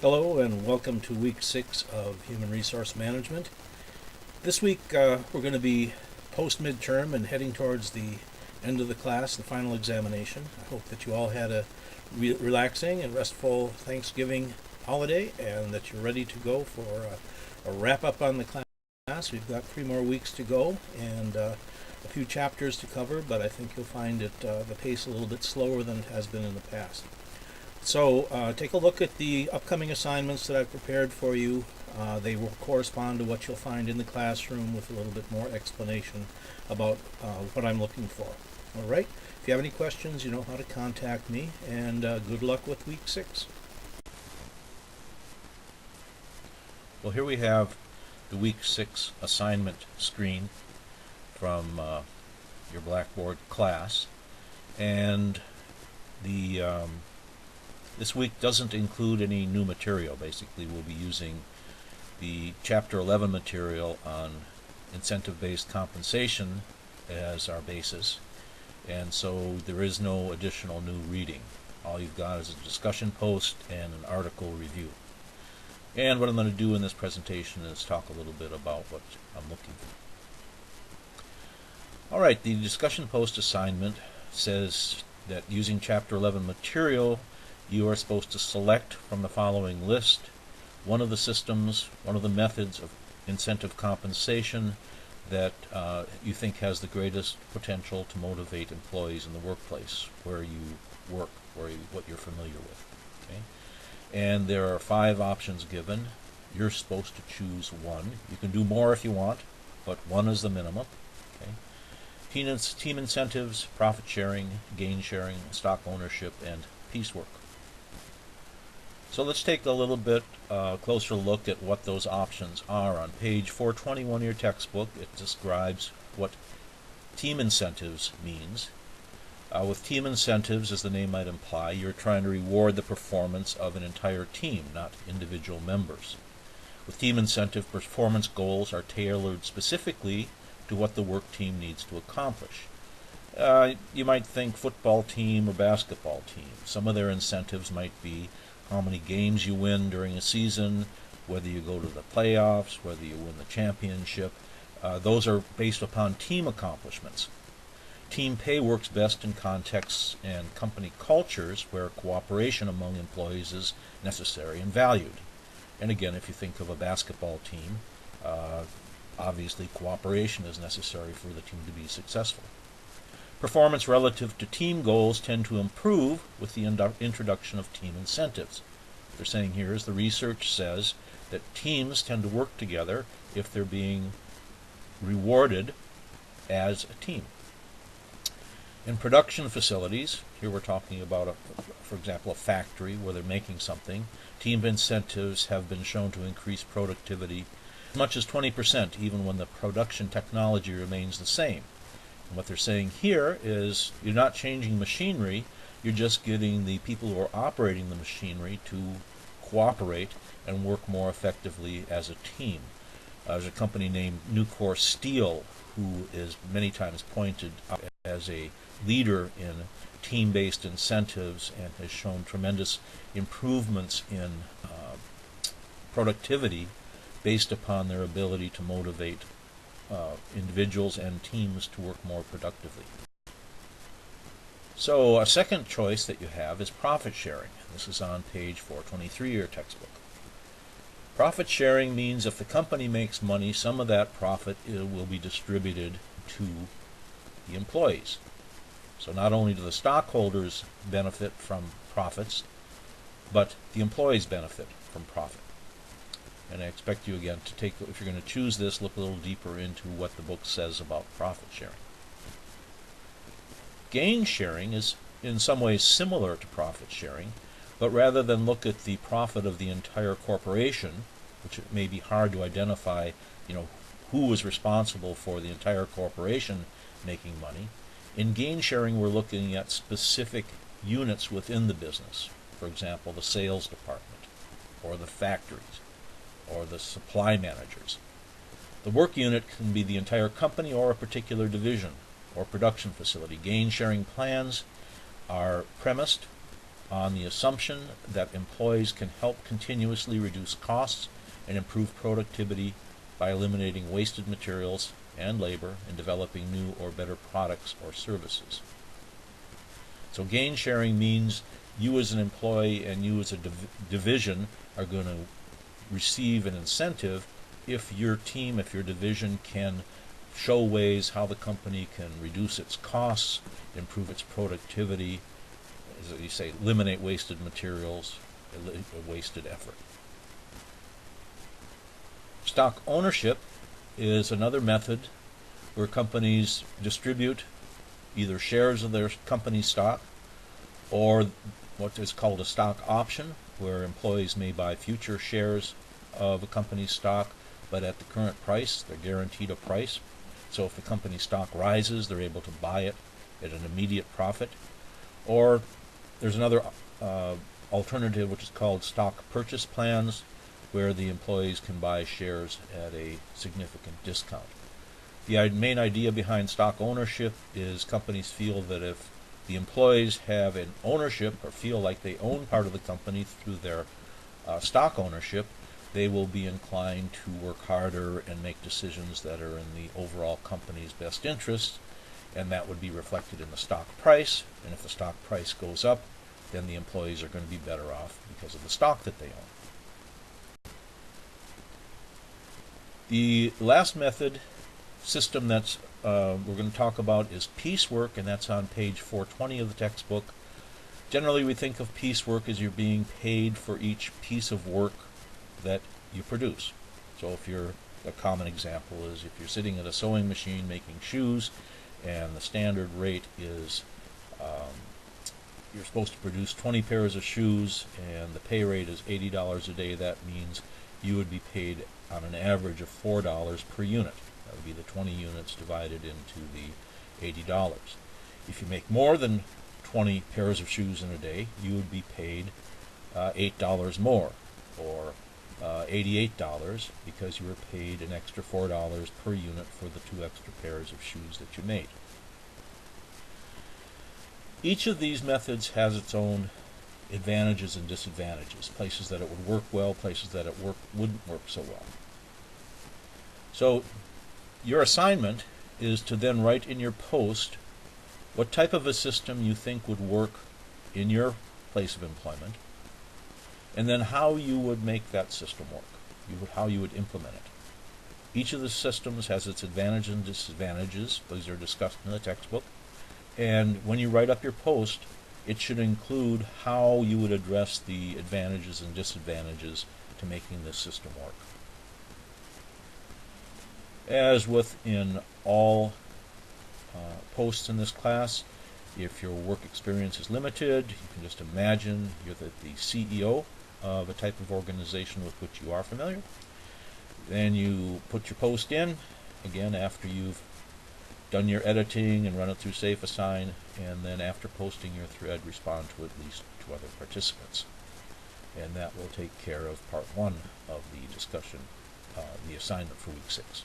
Hello and welcome to week 6 of Human Resource Management. This week we're going to be post-midterm and heading towards the end of the class, the final examination. I hope that you all had a relaxing and restful Thanksgiving holiday and that you're ready to go for a wrap-up on the class. We've got 3 more weeks to go and a few chapters to cover, but I think you'll find it the pace a little bit slower than it has been in the past. So take a look at the upcoming assignments that I've prepared for you. They will correspond to what you'll find in the classroom with a little bit more explanation about what I'm looking for. All right? If you have any questions, you know how to contact me, and good luck with week 6. Well, here we have the week 6 assignment screen from your Blackboard class, and the this week doesn't include any new material. Basically, we'll be using the Chapter 11 material on incentive-based compensation as our basis, and so there is no additional new reading. All you've got is a discussion post and an article review. And what I'm going to do in this presentation is talk a little bit about what I'm looking for. All right, the discussion post assignment says that using Chapter 11 material, you are supposed to select from the following list one of the systems, one of the methods of incentive compensation that you think has the greatest potential to motivate employees in the workplace where you work, what you're familiar with. Okay? And there are 5 options given. You're supposed to choose one. You can do more if you want, but 1 is the minimum. Okay? Team incentives, profit sharing, gain sharing, stock ownership, and piecework. So let's take a little bit closer look at what those options are. On page 421 of your textbook, it describes what team incentives means. With team incentives, as the name might imply, you're trying to reward the performance of an entire team, not individual members. With team incentive, performance goals are tailored specifically to what the work team needs to accomplish. You might think football team or basketball team. Some of their incentives might be how many games you win during a season, whether you go to the playoffs, whether you win the championship. Those are based upon team accomplishments. Team pay works best in contexts and company cultures where cooperation among employees is necessary and valued. And again, if you think of a basketball team, obviously cooperation is necessary for the team to be successful. Performance relative to team goals tend to improve with the introduction of team incentives. What they're saying here is the research says that teams tend to work together if they're being rewarded as a team. In production facilities, here we're talking about, for example, a factory where they're making something, team incentives have been shown to increase productivity as much as 20%, even when the production technology remains the same. And what they're saying here is you're not changing machinery, you're just getting the people who are operating the machinery to cooperate and work more effectively as a team. There's a company named Nucor Steel who is many times pointed out as a leader in team-based incentives and has shown tremendous improvements in productivity based upon their ability to motivate individuals and teams to work more productively. So a second choice that you have is profit sharing. This is on page 423 of your textbook. Profit sharing means if the company makes money, some of that profit will be distributed to the employees. So not only do the stockholders benefit from profits, but the employees benefit from profit. And I expect you again to take, if you're going to choose this, look a little deeper into what the book says about profit sharing. Gain sharing is in some ways similar to profit sharing, but rather than look at the profit of the entire corporation, which it may be hard to identify, who was responsible for the entire corporation making money, in gain sharing we're looking at specific units within the business. For example, the sales department, or the factories, or the supply managers. The work unit can be the entire company or a particular division or production facility. Gain sharing plans are premised on the assumption that employees can help continuously reduce costs and improve productivity by eliminating wasted materials and labor and developing new or better products or services. So gain sharing means you as an employee and you as a division are going to receive an incentive if your team, if your division can show ways how the company can reduce its costs, improve its productivity, as you say, eliminate wasted materials, wasted effort. Stock ownership is another method where companies distribute either shares of their company stock or what is called a stock option, where employees may buy future shares of a company's stock, but at the current price, they're guaranteed a price. So if the company's stock rises, they're able to buy it at an immediate profit. Or there's another alternative, which is called stock purchase plans, where the employees can buy shares at a significant discount. The main idea behind stock ownership is companies feel that if the employees have an ownership or feel like they own part of the company through their stock ownership, they will be inclined to work harder and make decisions that are in the overall company's best interest, and that would be reflected in the stock price. And if the stock price goes up, then the employees are going to be better off because of the stock that they own. The last system that's we're going to talk about is piecework, and that's on page 420 of the textbook. Generally, we think of piecework as you're being paid for each piece of work that you produce. So if a common example is if you're sitting at a sewing machine making shoes, and the standard rate is you're supposed to produce 20 pairs of shoes, and the pay rate is $80 a day, that means you would be paid on an average of $4 per unit. That would be the 20 units divided into the $80. If you make more than 20 pairs of shoes in a day, you would be paid $8 more, or $88, because you were paid an extra $4 per unit for the 2 extra pairs of shoes that you made. Each of these methods has its own advantages and disadvantages, places that it would work well, places that it wouldn't work so well. So your assignment is to then write in your post what type of a system you think would work in your place of employment, and then how you would make that system work, how you would implement it. Each of the systems has its advantages and disadvantages. Those are discussed in the textbook. And when you write up your post, it should include how you would address the advantages and disadvantages to making this system work. As within all posts in this class, if your work experience is limited, you can just imagine you're the CEO of a type of organization with which you are familiar. Then you put your post in, again after you've done your editing and run it through SafeAssign, and then after posting your thread, respond to at least 2 other participants. And that will take care of part 1 of the discussion, the assignment for week 6.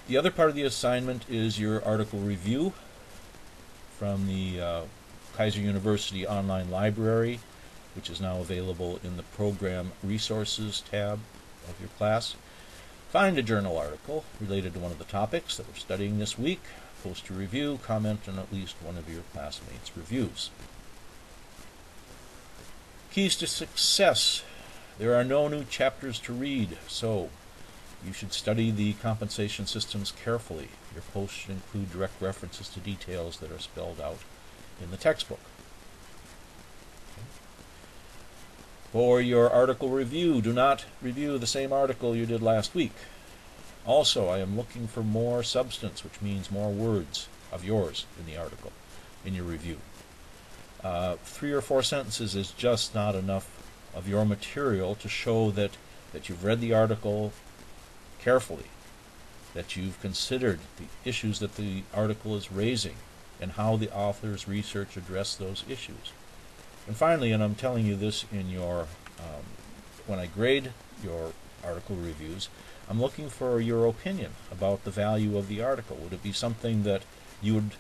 The other part of the assignment is your article review from the Kaiser University Online Library, which is now available in the Program Resources tab of your class. Find a journal article related to one of the topics that we're studying this week, post a review, comment on at least one of your classmates' reviews. Keys to success. There are no new chapters to read, so you should study the compensation systems carefully. Your post should include direct references to details that are spelled out in the textbook. For your article review, do not review the same article you did last week. Also, I am looking for more substance, which means more words of yours in the article, in your review. 3 or 4 sentences is just not enough of your material to show that you've read the article carefully, that you've considered the issues that the article is raising, and how the author's research addressed those issues. And finally, and I'm telling you this in your when I grade your article reviews, I'm looking for your opinion about the value of the article. Would it be something that you would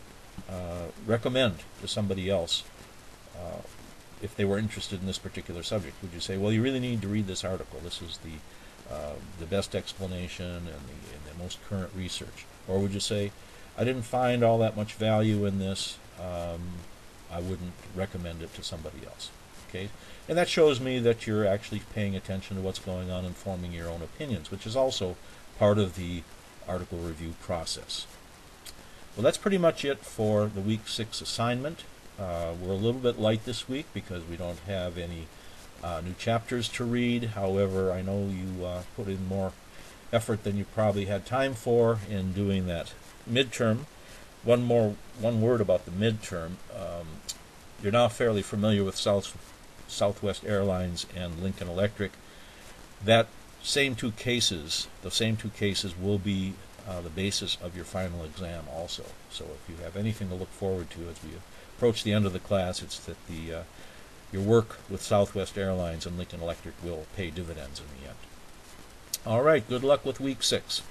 recommend to somebody else if they were interested in this particular subject? Would you say, well, you really need to read this article. This is the best explanation and the most current research. Or would you say, I didn't find all that much value in this. I wouldn't recommend it to somebody else. Okay? And that shows me that you're actually paying attention to what's going on and forming your own opinions, which is also part of the article review process. Well, that's pretty much it for the Week 6 assignment. We're a little bit light this week because we don't have any new chapters to read. However, I know you put in more effort than you probably had time for in doing that midterm. One word about the midterm. You're now fairly familiar with Southwest Airlines and Lincoln Electric. The same two cases will be the basis of your final exam also. So if you have anything to look forward to as we approach the end of the class, it's that your work with Southwest Airlines and Lincoln Electric will pay dividends in the end. All right, good luck with Week 6.